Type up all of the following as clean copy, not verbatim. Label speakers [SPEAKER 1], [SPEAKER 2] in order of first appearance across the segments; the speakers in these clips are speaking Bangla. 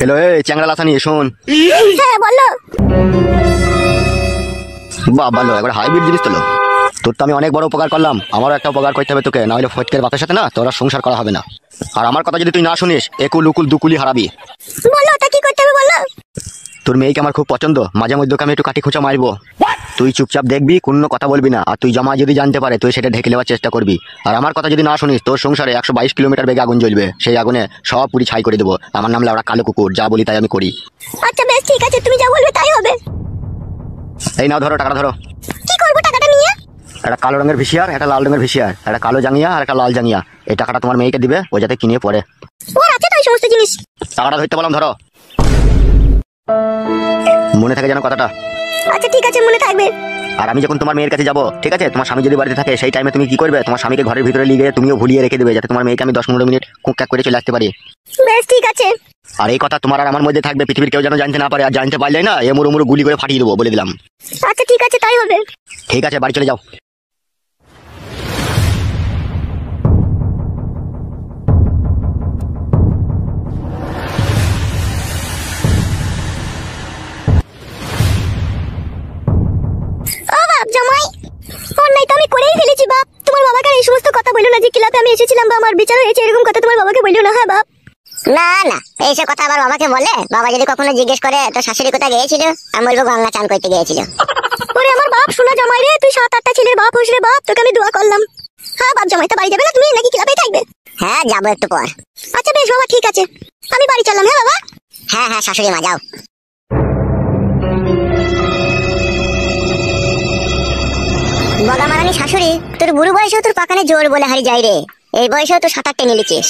[SPEAKER 1] হ্যালো, চ্যাংড়া লাথা নিয়ে শোন।
[SPEAKER 2] হ্যাঁ বলো।
[SPEAKER 1] বাহ ভালো, একবার হাইব্রিড জিনিস তোলো। তোর তো আমি অনেক বড় উপকার করলাম, আমারও একটা উপকার করতে হবে তোকে, না হলে ফটকের বাপের সাথে না তোরা সংসার করা হবে না। আর আমার কথা যদি তুই না শুনিস, একুল উকুল দুকুলি হারাবি।
[SPEAKER 2] বলো তা কি করতে হবে বলো।
[SPEAKER 1] তোর মেয়েকে আমার খুব পছন্দ, মাঝে মধ্যে আমি একটু কাটি খোঁচা মারবো। তুই চুপচাপ দেখবি, কোনো কথা বলবি না। আর তুই জমা যদি জানতে পারে তুই সেটা ঢেকে নেওয়ার চেষ্টা করবি। আর আমার কথা যদি না শুনিস, তোর সংসারে 122 কিলোমিটার বেগে আগুন জ্বলবে। সেই আগুনে সব পুরি ছাই করে দেবো। আমার নাম লাউড়া কালো কুকুর, যা বলি তাই আমি করি।
[SPEAKER 2] আচ্ছা বেশ ঠিক আছে, তুমি যা বলবে তাই হবে।
[SPEAKER 1] এই নাও, ধরো টাকাটা ধরো।
[SPEAKER 2] কি করবো টাকাটা নিয়ে?
[SPEAKER 1] একটা কালো রঙের ভিসিয়ার, একটা লাল রঙের ভিসিয়ার, একটা কালো জাঙ্গিয়া আর একটা লাল জাঙ্গিয়া। এই টাকাটা তোমার মেয়েকে দিবে, ও যাতে কিনে পড়ে।
[SPEAKER 2] ওর আছে তো এই সমস্ত জিনিস।
[SPEAKER 1] টাকাটা ধরতে বললাম, ধরো। মনে থাকে যেন কথাটা।
[SPEAKER 2] আচ্ছা ঠিক আছে, মনে থাকবে।
[SPEAKER 1] আর আমি যখন তোমার মেয়ের কাছে যাবো, ঠিক আছে, তোমার স্বামী যদি বাড়িতে থাকে, সেই টাইমে তুমি কি করবে? তোমার স্বামীকে ঘরের ভিতরে লিগে তুমিও ভুলিয়ে রেখে দেবে, যাতে তোমার মেয়েকে আমি 10-15 মিনিট কুক করে চলে আসতে পারি।
[SPEAKER 2] বেশ ঠিক আছে।
[SPEAKER 1] আর এই কথা তোমার আর আমার মধ্যে থাকবে, পৃথিবীর কেউ যেন জানতে না পারে। আর জানতে পারলে না, এ মুড়ো মুড়ো গুলি করে ফাটিয়ে দেবো, বলে দিলাম।
[SPEAKER 2] আচ্ছা ঠিক আছে, তাই হবে।
[SPEAKER 1] ঠিক আছে, বাড়ি চলে যাও।
[SPEAKER 2] ও বাপ জামাই, অন্যায় তো আমি করেই ফেলেছি বাপ। তোমার বাবাকে এই সমস্ত কথা বললো না যে ক্লাবে আমি এসেছিলাম বা আমার বিচার হয়েছে, এরকম কথা তোমার বাবাকে বললো না। হ্যাঁ বাপ।
[SPEAKER 3] না না, এইসব কথা আবার বাবাকে বলে? বাবা যদি কখনো জিজ্ঞেস করে তো শাশুড়ি কোথায় গিয়েছিল, আমি বলবো গঙ্গা চান করতে গিয়েছিল।
[SPEAKER 2] ওরে আমার বাপ শোনা জামাই রে, তুই 7-8টা ছেলের বাপ হোস রে বাপ, তোকে আমি দোয়া করলাম। হ্যাঁ বাপ জামাই, তা বাড়ি যাবে না তুমি নাকি ক্লাবেই থাকবে?
[SPEAKER 3] হ্যাঁ যাবো একটু পর।
[SPEAKER 2] আচ্ছা বেশ বাবা, ঠিক আছে, আমি বাড়ি চললাম। হ্যাঁ বাবা।
[SPEAKER 3] হ্যাঁ হ্যাঁ শাশুড়ি মা, যাও। বগা মারানি শাশুড়ি, তোর বুড়ো বয়সেও তোর পাকানে জোর বলে হারি যাই রে। এই বয়সেও তো সাঁতার টেনে নিচ্ছিস।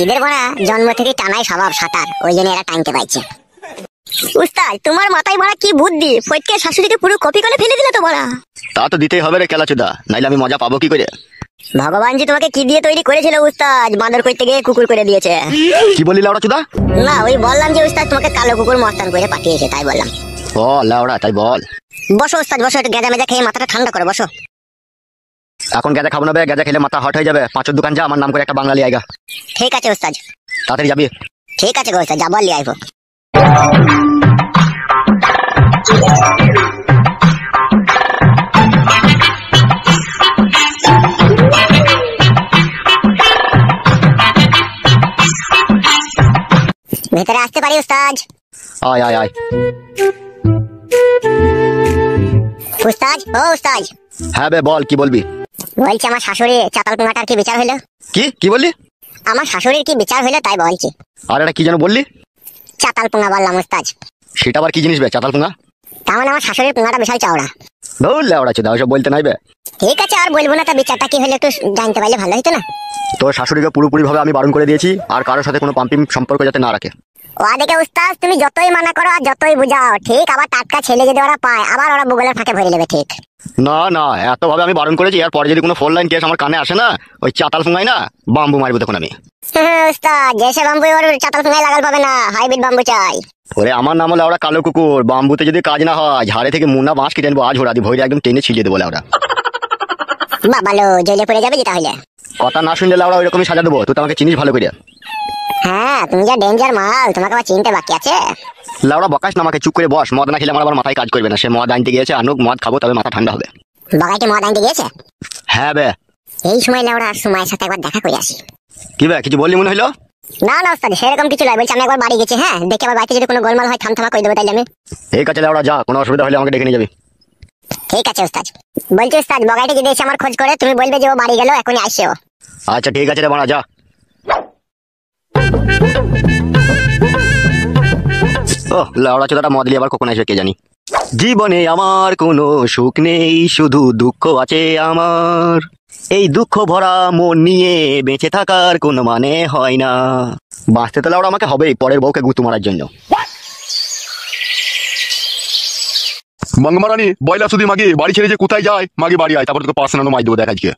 [SPEAKER 3] এদের বড়া জন্ম থেকে টানাই স্বভাব সাঁতার, ওই জন্য এরা টানতে পাইছে।
[SPEAKER 2] উস্তাদ তোমার মাথায় বড়া কি বুদ্ধি, ফটকে শাশুড়িকে পুরো কপি করে ফেলে দিলে তো বড়া।
[SPEAKER 1] তা তো দিতেই হবে রে কেলাচোদা, নাইলে আমি মজা পাবো কি করে?
[SPEAKER 2] ভগবান জি তোমাকে কি দিয়ে তৈরি করেছিল উস্তাদ? বাঁদর করতে গিয়ে কুকুর করে দিয়েছে।
[SPEAKER 1] কি বললি লাউড়া চোদা?
[SPEAKER 2] না ওই বললাম যে উস্তাদ তোমাকে কালো কুকুর মস্তান করে পাঠিয়েছে, তাই বললাম।
[SPEAKER 1] ও লাউড়া, তাই বল।
[SPEAKER 2] বসো উস্তাদ বসো, একটু গেঁজা মেজা খেয়ে মাথাটা ঠান্ডা করে বসো।
[SPEAKER 1] এখন গেজা খাবো না বে, গেজা খেলে মাথা হট হয়ে যাবে। 5 দোকান যা, আমার নাম করে একটা বাঙালি আইগা।
[SPEAKER 2] ঠিক আছে উস্তাদ।
[SPEAKER 1] তাড়াতাড়ি যাবি।
[SPEAKER 2] ঠিক আছে গো উস্তাদ, যাবো আর লিয়ে আইবো।
[SPEAKER 3] ভেতরে আসতে পারি উস্তাদ?
[SPEAKER 1] আয় আয় আয়।
[SPEAKER 3] উস্তাদ, ও উস্তাদ।
[SPEAKER 1] হ্যাঁ বে, বল কি বলবি?
[SPEAKER 3] বলছি আমার শাশুড়ি চাতাল পুঙ্গাটার কি বিচার হইলো?
[SPEAKER 1] কি বললি?
[SPEAKER 3] আমার শাশুড়ির কি বিচার হইলো তাই বলছি।
[SPEAKER 1] আর এটা কি যেন বললি?
[SPEAKER 3] চাতাল পুঙ্গা বললাম উস্তাদ।
[SPEAKER 1] সেটা আবার কি জিনিস বে, চাতাল পুঙ্গা?
[SPEAKER 3] তার মানে আমার শাশুড়ির পুঙ্গাটা বিশাল চওড়া।
[SPEAKER 1] ধুর লাউড়া চোদা, ওসব বলতে নাই বে।
[SPEAKER 3] ঠিক আছে আর বলবো না, তা বিচারটা কি হলো একটু জানতে পারলে ভালো হতো না?
[SPEAKER 1] তোর শাশুড়িকে পুরোপুরি ভাবে আমি বারণ করে দিয়েছি, আর কারোর সাথে কোনো পাম্পিং সম্পর্ক যাতে না রাখে।
[SPEAKER 3] ওরা দেখে উস্তাদ তুমি যতই মানা করো আর যতই বুঝাও, ঠিক আবার টাটকা ছেলে যদি ওরা পায়, আবার ওরা বুগলের ফাঁকে ভরে নেবে। ঠিক
[SPEAKER 1] না না, এত ভাবে আমি বারণ করেছি, আর পরে যদি কোনো ফোন লাইন কেস আমার কানে আসে না, ওই চাতাল পুঙ্গাই না বাম্বু মারবো তখন আমি।
[SPEAKER 3] উস্তাদ যেসে বাম্বু ওর চাতাল পুঙ্গাই লাগাল পাবে না, হাইব্রিড বাম্বু চাই।
[SPEAKER 1] ওরে আমার নাম হলো ওরা কালো কুকুর, বাম্বুতে যদি কাজ না হয় ঝাড়ে থেকে মুন্না বাঁশ কেটে আনবো, আজ ওরা ভৈরে একদম টেনে ছিলিয়ে দেবো ওরা।
[SPEAKER 3] বাবালো জেলে পড়ে যাবে যেটা হইলে।
[SPEAKER 1] কথা না শুনলে ওরা ওইরকমই সাজা দেবো, তুই তো আমাকে চিনিস ভালো করে।
[SPEAKER 3] হ্যাঁ তুমি যা ডেঞ্জার মাল, তোমাকে আবার চিনতে বাকি আছে।
[SPEAKER 1] লাউড়া বকাস না আমাকে, চুপ করে বস। মদ না খেলে আমার আবার মাথায় কাজ করবে না। সে মদ আনতে গিয়েছে, আনুক, মদ খাবো, তবে মাথা ঠান্ডা হবে।
[SPEAKER 3] বাগাইতে মদ আনতে গিয়েছে?
[SPEAKER 1] হ্যাঁ বে।
[SPEAKER 3] এই সময় লাউড়া সময়ের সাথে একবার দেখা করে আসি।
[SPEAKER 1] কি বে, কিছু বললি মনে হলো?
[SPEAKER 3] না না উস্তাদ সেরকম কিছু নয়, বলছি আমি একবার বাড়ি গেছি। হ্যাঁ দেখে আবার বাড়িতে যদি কোনো গোলমাল হয় থামথামা করে দেবো, তাইলে আমি।
[SPEAKER 1] ঠিক আছে লাউড়া, যা, কোনো অসুবিধা হলে আমাকে ডেকে নিয়ে যাবি।
[SPEAKER 3] ঠিক আছে উস্তাদ। বলছি উস্তাদ বগাইতে যদি এসে আমার খোঁজ করে, তুমি বলবে যে ও বাড়ি গেল, এখনই আসছে ও।
[SPEAKER 1] আচ্ছা ঠিক আছে রে বাড়া, যা। ও লাউড়া চোদাটা মদ নিয়ে আবার কখন আসবে কে জানি। জীবনে আমার কোনো সুখ নেই, শুধু দুঃখ আছে আমার। এই দুঃখ ভরা মন নিয়ে বেঁচে থাকার কোনো মানে হয় না। বাঁচতে তো লাউড়া আমাকে হবেই, পরের বউকে গুঁতো মারার জন্য।
[SPEAKER 4] मंगमारानी बयला सुधी मागे बाड़ी छेड़े जे कोথায় যায় मागे बाड़ी आय, তারপর তোকে পার্সোনাল মাই দেবো দেখ আজকে।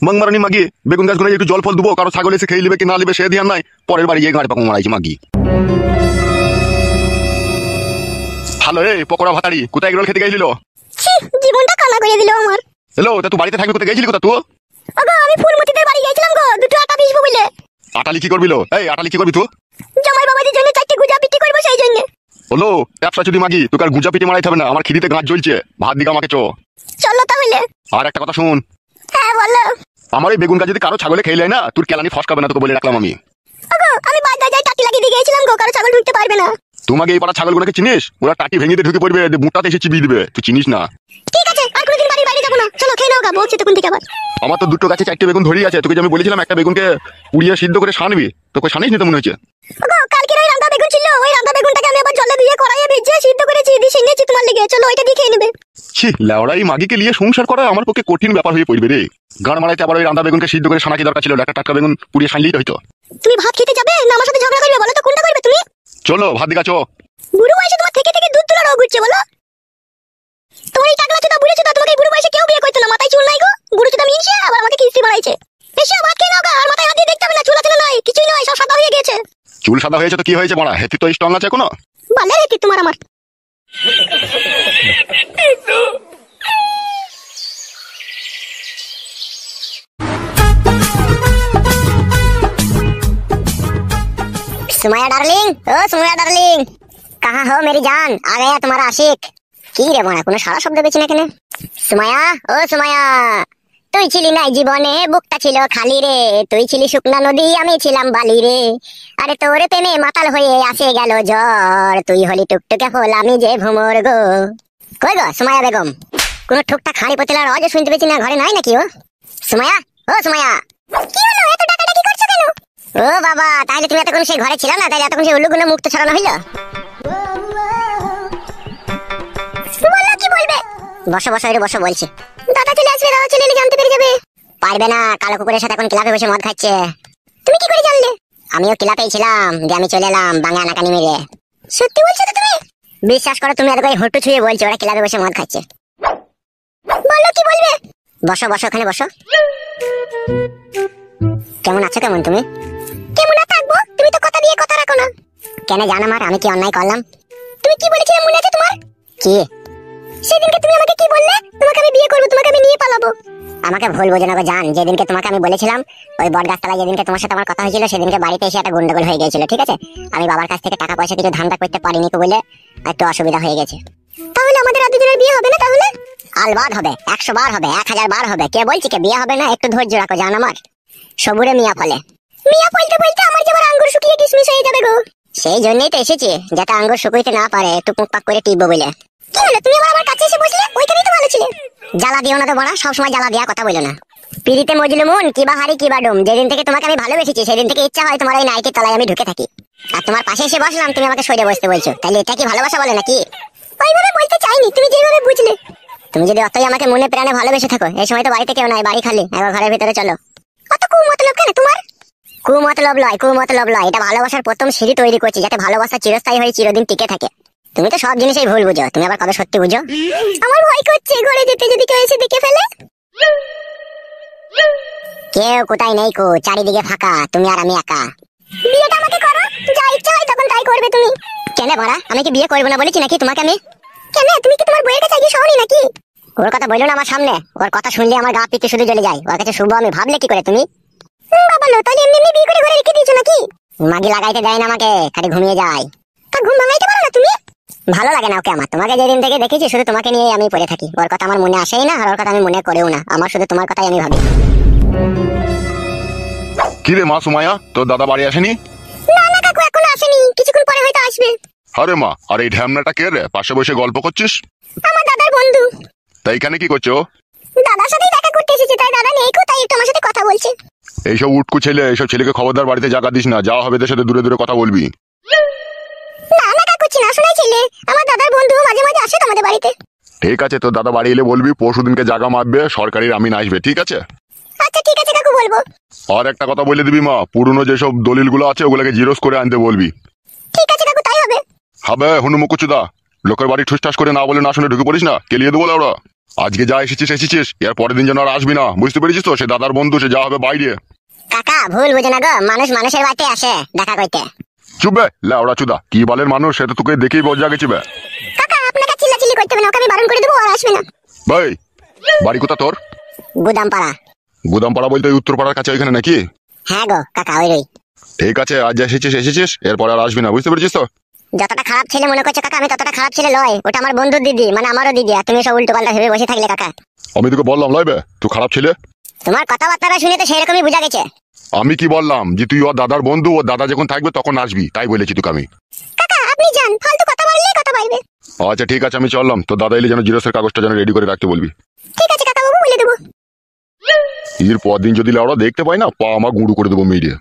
[SPEAKER 4] मंगमारानी মাগে বেগুন গাছ গুলো একটু জল ফল দেবো, কারো ছাগল এসে খেয়ে নেবে কি না নেবে সে ধ্যান নাই, পরের বাড়ি গিয়ে গাঁড় পাকা মারাইছি মাগি। হ্যালো রে পকোড়া ভাতাড়ি, কোথায় এগরোল খেতে গেছিলি?
[SPEAKER 2] জীবনটা কালা করে দিল আমার।
[SPEAKER 4] হ্যালো তা তুই বাড়িতে থাকবি, কোথায় গেছিলি কোথা তুই?
[SPEAKER 2] ওগো আমি ফুলমতিদের বাড়ি গেছিলাম গো, দুটো আটা পিসবো বলে।
[SPEAKER 4] আটালি কি করবি লো? এই আটালি কি করবি তুই?
[SPEAKER 2] জামাই বাবাজির জন্য 4টে গুজা পিটি করে
[SPEAKER 4] হলো ব্যবসা যদি মাগি তোকে আর গুজা পিটি মারাইতে হবে না, আমার খিদিতে গাছ জ্বলছে, ভাত দিকে আমাকে চো।
[SPEAKER 2] চলো তাহলে।
[SPEAKER 4] আর একটা কথা শুন,
[SPEAKER 2] হ্যাঁ বলো।
[SPEAKER 4] আমার এই বেগুন গাছ যদি কারো ছাগলে খেয়ে না, তোর কেলানি ফসকাবে না, তোকে বলে রাখলাম আমি।
[SPEAKER 2] ওগো আমি বাজারে যাই টাটি লাগিয়ে দিয়ে গেছিলাম গো, কারো ছাগল ঢুকতে পারবে না।
[SPEAKER 4] তোমাকে এই পাড়া ছাগলগুলোকে চিনিস? ওরা টাটি ভেঙে দিয়ে ঢুকে পড়বে, মুটাতে এসে চিবিয়ে দিবে, তুই চিনিস না।
[SPEAKER 2] ঠিক আছে, আর কোনোদিন বাড়ির বাইরে যাবো না। চলো খেয়ে নাও গা, বলছি তখন থেকে আবার।
[SPEAKER 4] আমার তো দুটো গাছে 4টে বেগুন ধরেই আছে, তোকে যে আমি বলেছিলাম একটা বেগুনকে পুড়িয়ে সিদ্ধ করে সানবি, তোকে সানিস নি তো মনে হচ্ছে।
[SPEAKER 2] ওগো কালকের ওই রান্না বেগুন ছিল, ওই রান্না বেগুনটাকে আমি আবার জলে দিয়ে কড়াইয়ে ভেজে সিদ্ধ করেছি, দিয়ে সিনেছি তোমার লেগে। চলো ওইটা দিয়ে খেয়ে নেবে।
[SPEAKER 4] ছি, লেওড়া এই মাগিকে নিয়ে সংসার করা আমার পক্ষে কঠিন ব্যাপার হয়ে পড়বে রে। গান মারাইতে আবার ওই রান্না বেগুনকে সিদ্ধ করে সানা কি দরকার ছিল? একটা টাটকা বেগুন পুড়িয়ে সানলেই তো হইতো।
[SPEAKER 2] তুমি ভাত খেতে যাবে না আমার সাথে ঝগড়া করবে? বলো তো কোনটা করবে তুমি?
[SPEAKER 4] চলো ভাত দিকে চো।
[SPEAKER 2] বুড়ো বয়সে তোমার থেকে থেকে দুধ তোলা রোগ উঠছে বলো। তোমার এই টাকলা চোদা বুড়ো চোদা, তোমাকে এই বুড়ো বয়সে কেউ বিয়ে করতো না। মাথায় চুল নাই গো, বুড়ো চোদা মিনছে আবার আমাকে কিস্তি বানাইছে। এসে ভাত খেয়ে নাও গা, আর মাথায় হাত দিয়ে দেখতে হবে না চুল আছে না নাই, কিছুই নয়, সব সাদা হয়ে গেছে।
[SPEAKER 4] চুল সাদা হয়েছে তো কি হয়েছে বড়া, হেতি তো স্ট্রং আছে এখনো।
[SPEAKER 2] ভালো রেখে তোমার আমার।
[SPEAKER 3] सुमाया डार्लिंग, ओ सुमाया डार्लिंग, कहाँ हो मेरी जान? आ गया तुम्हारा आशिक। কি রে বড়া, কোনো সারা শব্দ পেছি না কেন? সুমায়া, ও সুমায়া, তুই ছিলি নাই জীবনে, বুকটা ছিল খালি রে। তুই ছিলি শুকনা নদী, আমি ছিলাম বালি রে। আরে তোরে প্রেমে মাতাল হয়ে আসে গেল জ্বর, তুই হলি টুকটুকে ফুল, আমি যে ভুমর গো। কই গো সুমায়া বেগম, কোন ঠুকটাক হাঁড়ি পতেলার আওয়াজ শুনতে পেছি না, ঘরে নাই নাকি? ও সুমায়া, ও সুমায়া, কি হলো এত ডাকাডাকি করছো কেন? ও বাবা, তাহলে তুমি এতক্ষণ সেই ঘরে ছিল না, তাহলে এতক্ষণ সেই উল্লুগুলো মুক্ত ছড়ানো হইলো। বলো কি বলবে? বসো বসো, এর বসো বলছি। দাদা চলে আসবে, দাদা চলে এলে জানতে পেরে যাবে। পারবে না, কালো কুকুরের সাথে এখন ক্লাবে বসে মদ খাচ্ছে। তুমি কি করে জানলে? আমিও ক্লাবেই ছিলাম, দিয়ে আমি চলে এলাম বাংলা নাকানি মেরে। সত্যি বলছো তো তুমি? বিশ্বাস করো, তুমি এত করে হুটু ছুঁয়ে বলছো ওরা ক্লাবে বসে মদ খাচ্ছে। বলো কি বলবে? বসো বসো, ওখানে বসো। কেমন আছো কেমন তুমি? কেমন আর থাকবো, তুমি তো কথা দিয়ে কথা রাখো না। কেন জান আমার, আমি কি অন্যায় করলাম? তুমি কি বলেছিলে মনে আছে তোমার? কি? সেদিনকে তুমি আমাকে কি বললে? তোমাকে আমি বিয়ে করব, তোমাকে আমি নিয়ে পালাবো। আমাকে ভুল বোঝো না গো জান, যেদিনকে তোমাকে আমি বলেছিলাম ওই বট গাছতলায় যেদিনকে তোমার সাথে আমার কথা হয়েছিল, সেদিনকে বাড়িতে এসে একটা গন্ডগোল হয়ে গিয়েছিল, ঠিক আছে? আমি বাবার কাছ থেকে টাকা পয়সা কিছু ধান্দা করতে পারিনি তো বলে একটু অসুবিধা হয়ে গেছে। তাহলে আমাদের আর দুজনের বিয়ে হবে না? তাহলে আলবাদ হবে, 100 বার হবে, 1000 বার হবে। কে বলছি কে বিয়ে হবে না? একটু ধৈর্য রাখো জান আমার। সবুরে মিয়া ফলে। মিয়া বলতে বলতে আমার যেবার আঙ্গুর শুকিয়ে কিশমিশ হয়ে যাবে গো। সেই জন্যই তো এসেছি, যাতে আঙ্গুর শুকাইতে না পারে, একটু পুকপাক করে টিপবো বলে। কি হলো, তুমি আবার আমার কাছে এসে বসলে? ওইখানেই তো ভালো ছিলে। জ্বালা দিও না তো বড়া, সবসময় জ্বালা দেওয়া কথা বলো না। পিড়িতে মজলু মন, কিবা হারি কিবা ডুম। যেদিন থেকে তোমাকে আমি ভালোবেসেছি সেদিন থেকে ইচ্ছা হয় তোমার ওই নাইটের তলায় আমি ঢুকে থাকি। আর তোমার পাশে এসে বসলাম, তুমি আমাকে সইরে বসতে বলছো, তাহলে এটা কি ভালোবাসা বলে নাকি? ওইভাবে বলতে চাইনি, তুমি যেভাবে বুঝলে। তুমি যদি অতই আমাকে মনে প্রাণে ভালোবেসে থাকো, এই সময় তো বাড়িতে কেউ নাই, বাড়ি খালি, একবার ঘরের ভিতরে চলো। অত কুমতলব কেন তোমার? কুমতলব লয়, কুমতলব লয়, এটা ভালোবাসার প্রথম সিঁড়ি তৈরি করছি, যাতে ভালোবাসা চিরস্থায়ী হয়ে চিরদিন টিকে থাকে। তুমি তো সব জিনিসই ভুল বুঝো, তুমি আবার কবে সত্যি বুঝো? আমার ভয় করছে ঘরে যেতে, যদি কেউ এসে দেখে ফেলে। কেউ কোথায় নেই কো, চারিদিকে ফাঁকা, তুমি আর আমি একা। বিয়েটা আমাকে করো, যা ইচ্ছা হয় তখন তাই করবে তুমি। কেন বড়া, আমি কি বিয়ে করবো না বলেছি নাকি তোমাকে আমি? কেন, তুমি কি তোমার বইয়ের কাছে গিয়ে শোনি নাকি? ওর কথা বললো না আমার সামনে, ওর কথা শুনলে আমার গা পিত্তে শুধু জ্বলে যায়। ওর কাছে শুভ আমি ভাবলে কি করে তুমি? বাবা লো, তাহলে এমনি এমনি বিয়ে করে ঘরে রেখে দিয়েছো নাকি? মাগি লাগাইতে দেয় না আমাকে, খালি ঘুমিয়ে যায়। তা ঘুম ভাঙাইতে পারো না তুমি? ভালো লাগে না ওকে আমার, তোমাকে যেদিন থেকে দেখেছি শুধু তোমাকে নিয়ে আমি পড়ে থাকি। ওর কথা আমার মনে আসেই না, আর ওর কথা আমি মনে করেও না, আমার শুধু তোমার কথাই আমি ভাবি।
[SPEAKER 4] কি রে মা সুমায়া, তোর দাদা বাড়ি আসেনি?
[SPEAKER 2] না না কাকু, এখনো আসেনি, কিছুক্ষণ পরে হয়তো আসবে।
[SPEAKER 4] আরে মা, আর এই ঢ্যামনাটা কে রে, পাশে বসে গল্প করছিস?
[SPEAKER 2] আমার দাদার বন্ধু।
[SPEAKER 4] তাই এখানে কি করছো?
[SPEAKER 2] দাদার সাথেই দেখা করতে এসেছে, তাই দাদা নেই কো, তাই একটু আমার সাথে কথা বলছে।
[SPEAKER 4] এইসব উটকু ছেলে, এইসব ছেলেকে খবরদার বাড়িতে জায়গা দিস না, যাওয়া হবে এদের সাথে দূরে দূরে কথা বলবি।
[SPEAKER 2] না না কাকু, চিনা শোনাই ছেলে, আমার দাদার বন্ধু, মাঝে মাঝে আসে তোমাদের বাড়িতে।
[SPEAKER 4] ঠিক আছে, তোর দাদা বাড়ি এলে বলবি পরশুদিনকে জায়গা মাপবে, সরকারি আমিন আসবে, ঠিক আছে?
[SPEAKER 2] আচ্ছা ঠিক আছে কাকু, বলবো।
[SPEAKER 4] আর একটা কথা বলে দিবি মা, পুরনো যেসব দলিলগুলো আছে ওগুলোকে জিরোস করে আনতে বলবি।
[SPEAKER 2] ঠিক আছে কাকু, তাই হবে।
[SPEAKER 4] হবে হুনুমুকুচুদা, লোকের বাড়ি ঠুসঠাস করে না বলে না শুনে ঢুকে পড়িস না, কেলিয়ে দেবো ওরা। আজকে যা এসেছিস, এর পরের দিন যেন আর আসবি না, বুঝতে পেরেছিস তো? সে দাদার বন্ধু, সে যা হবে বাইরে।
[SPEAKER 3] কাকা ভুল বুঝে না গো, মানুষ মানুষের বাড়িতে আসে দেখা করতে।
[SPEAKER 4] চুপবে লাউড়া চুদা, কি বলের মানুষ, সেটা তোকে দেখেই বোঝা গেছে বে।
[SPEAKER 2] কাকা আপনাকে চিল্লাচিল্লি করতে হবে না, ওকে আমি বারণ করে দেবো, আর আসবে না।
[SPEAKER 4] ভাই বাড়ি কোথা তোর?
[SPEAKER 3] গুদামপাড়া।
[SPEAKER 4] গুদামপাড়া বলতে ওই উত্তরপাড়ার কাছে ওইখানে নাকি?
[SPEAKER 3] হ্যাঁ গো কাকা, ওই রই।
[SPEAKER 4] ঠিক আছে, আজ এসেছিস, এরপরে আর আসবি না, বুঝতে পেরেছিস তো?
[SPEAKER 3] যতটা খারাপ ছেলে মনে করছো কাকা আমি ততটা খারাপ ছেলে লয়। ওটা আমার বন্ধুর দিদি, মানে আমারও দিদি। আর তুমি সব উল্টো পাল্টা ভেবে বসে থাকলে কাকা।
[SPEAKER 4] আমি তোকে বললাম লয়বে তুই খারাপ ছেলে।
[SPEAKER 3] তোমার কথাবার্তা শুনে তো সেরকমই বোঝা গেছে।
[SPEAKER 4] আমি কি বললাম যে তুই ওর দাদার বন্ধু, ওর দাদা যখন থাকবে তখন আসবি, তাই বলেছি তোকে আমি।
[SPEAKER 3] কাকা আপনি যান, ফালতু কথা বললেই কথা পাইবে।
[SPEAKER 4] আচ্ছা ঠিক আছে আমি চললাম, তো দাদা এলে যেন জিরোসের কাগজটা যেন রেডি করে রাখতে বলবি।
[SPEAKER 3] ঠিক আছে কাকা বাবু, বলে দেবো।
[SPEAKER 4] এর পর দিন যদি ওরা দেখতে পাই না, পা আমার গুঁড়ো করে দেবো মেরে।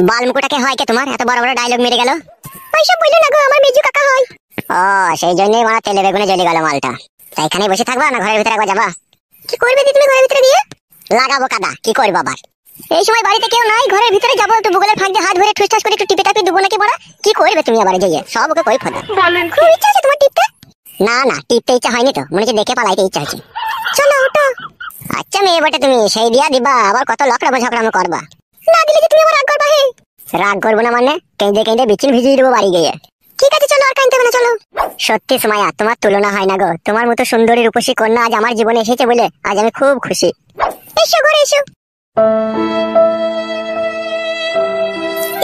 [SPEAKER 3] বালমুকুটাকে হয় কে তোমার এত বড় বড় ডায়লগ মেরে গেল? ওইসব বললো না গো, আমার মেজু কাকা হয়। ও সেই জন্যই মারা তেলে বেগুনে জ্বলে গেল মালটা। তাই এখানে বসে থাকবা না ঘরের ভিতরে একবার যাবা? কি করবে দি তুমি ঘরের ভিতরে দিয়ে? লাগাবো কাদা, কি করবো আবার? এই সময় বাড়িতে কেউ নাই, ঘরের ভিতরে যাবো একটু বুগলের ফাঁক দিয়ে হাত ধরে ঠুসঠাস করে একটু টিপে টাপে দেবো নাকি বড়া? কি করবে তুমি আবার যেয়ে? সব ওকে কই ফোদা। খুব ইচ্ছা আছে তোমার টিপতে? না না, টিপতে ইচ্ছা হয়নি তো, মনে হচ্ছে দেখে পালাইতে ইচ্ছা হচ্ছে। চলো ওঠো। আচ্ছা মেয়ে বটে তুমি, সেই দিয়া দিবা আবার কত লকড়াবো ঝগড়ামো করবা। না দিলে কি তুমি আমার রাগ করবা? হে রাগ করবো না মানে, কেঁদে কেঁদে বিচিন ভিজিয়ে দেবো বাড়ি গিয়ে। ঠিক আছে চলো, আর কাঁদতে হবে না, চলো। সত্যি সুমাইয়া তোমার তুলনা হয় না গো। তোমার মতো সুন্দরী রূপসী কন্যা আজ আমার জীবনে এসেছে বলে আজ আমি খুব খুশি। এসো ঘরে এসো।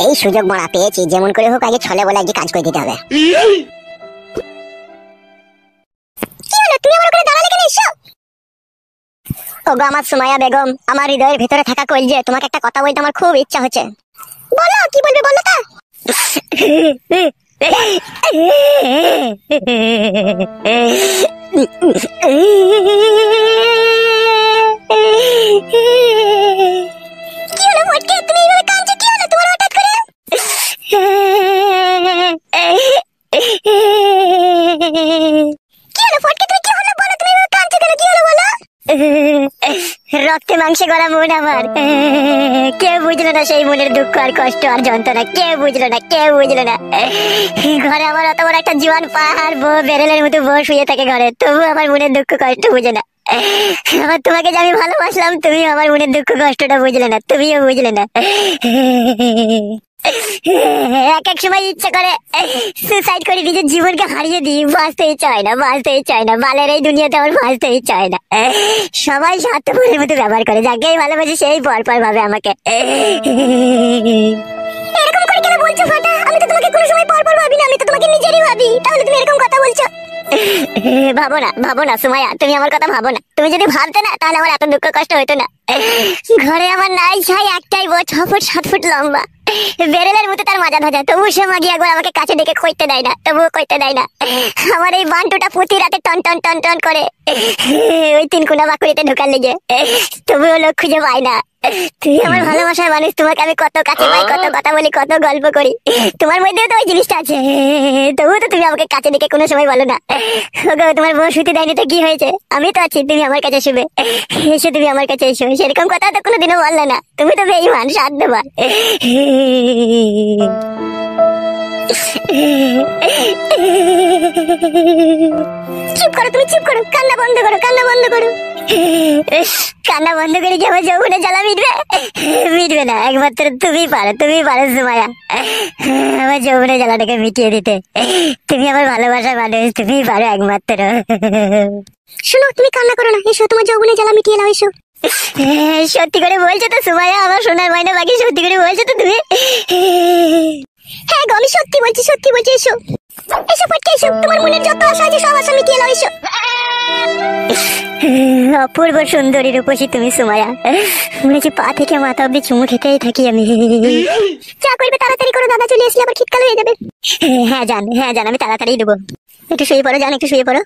[SPEAKER 3] এই সুযোগ মারা পেয়েছি, যেমন করে হোক আগে ছলে বলে আজকে কাজ করে দিতে হবে। কি হলো তুমি আমার ওখানে দাঁড়ালে কেন? এসো। ওগো আমার সুমাইয়া বেগম, আমার হৃদয়ের ভিতরে থাকা কইলজে, তোমাকে একটা কথা বলতে আমার খুব ইচ্ছা হচ্ছে। বলো কি বলবে, বলো তা। কি হলো ফটকে, তুমি এইভাবে কাঁদছো? কি হলো তোমার হঠাৎ করে? কি হলো ফটকে, তুমি কি হলো বলো? তুমি এইভাবে কাঁদছো কেন? কি হলো বলো? রক্তে মাংসে গড়া মন আমার, কেউ বুঝলো না সেই মনের দুঃখ আর কষ্ট আর যন্ত্রণা। কেউ বুঝলো না, কেউ বুঝলো না। ঘরে আমার অত বড় একটা জোয়ান পাহাড় বউ, বেরেলের মতো বউ শুয়ে থাকে ঘরে, তবু আমার মনের দুঃখ কষ্ট বুঝে না। আবার তোমাকে যে আমি ভালোবাসলাম, তুমি আমার মনের দুঃখ কষ্টটা বুঝলে না, তুমিও বুঝলে না। এক এক সময় ইচ্ছা করে সুসাইড করে নিজের জীবনকে হারিয়ে দিই। বাঁচতেই চায় না, বাঁচতেই চায় না। বালের এই দুনিয়াতে আমার বাঁচতেই চায় না। সবাই স্বার্থপরের মতো ব্যবহার করে, যাকেই ভালোবাসি সেই পরপর ভাবে আমাকে। এরকম করে কেন বলছো ফাটা? আমি তো তোমাকে কোনো সময় পরপর ভাবি না, আমি তো তোমাকে নিজেরই ভাবি। তাহলে তুমি এরকম কথা বলছো? ভাবো না, ভাবো না সুমাইয়া, তুমি আমার কথা ভাবো না। তুমি যদি ভাবতে না তাহলে আমার এত দুঃখ কষ্ট হতো না। ঘরে আমার নাই ছাই একটাই বউ, 6 ফুট 7 ফুট লম্বা, বেরেলের মতো তার মাজা ধাজা, তবু সে মাগি একবার আমাকে কাছে ডেকে কইতে দেয় না, তবুও কইতে দেয় না। আমার এই বান্টুটা প্রতি রাতে টন টন টন টন করে ওই 3 কোনা বাকুড়িতে ঢোকার লেগে, তবুও লোক খুঁজে পায় না। তুই আমার ভালোবাসার মানুষ, তোমাকে আমি কত কাছে পাই, কত কথা বলি, কত গল্প করি, তোমার মধ্যেও তো ওই জিনিসটা আছে, তবুও তো তুমি আমাকে কাছে ডেকে কোনো সময় বলো না। তোমার বউ শুতে দেয়নি তো কি হয়েছে? আমি তো আছি, তুমি আমার কাছে শুবে, এসো তুমি আমার কাছে এসো। সেরকম কথা তো কোনোদিনও বললে না, তুমি তো বেঈমান স্বার্থপর। চুপ করো, তুমি চুপ করো, কান্না বন্ধ করো, কান্না বন্ধ করো। কান্না বন্ধ করে কি আমার যৌবনে জ্বালা মিটবে? মিটবে না, একমাত্র তুমি পারো, তুমি পারো সুমাইয়া আমার যৌবনে জ্বালাটাকে মিটিয়ে দিতে। তুমি আমার ভালোবাসার মানুষ, তুমি পারো একমাত্র। শোনো তুমি কান্না করো না, এসো তোমার যৌবনে জ্বালা মিটিয়ে নাও, এসো। সত্যি করে বলছো তো সুমাইয়া, আমার সোনার ময়না বাকি? সত্যি করে বলছো তো তুমি? হ্যাঁ গো আমি সত্যি বলছি, সত্যি বলছি। এসো এসো ফটকে, এসো, তোমার মনের যত আশা আছে সব আশা মিটিয়ে নাও, এসো। অপূর্ব সুন্দরী রূপসী তুমি সুমাইয়া, মনে হচ্ছে পা থেকে মাথা অব্দি চুমু খেতেই থাকি আমি। যা করবে তাড়াতাড়ি করো, দাদা চলে আসলে আবার শীতকাল হয়ে যাবে। হ্যাঁ জান, হ্যাঁ জান, আমি তাড়াতাড়ি দেবো। একটু শুয়ে পড়ো জান, একটু শুয়ে পড়ো।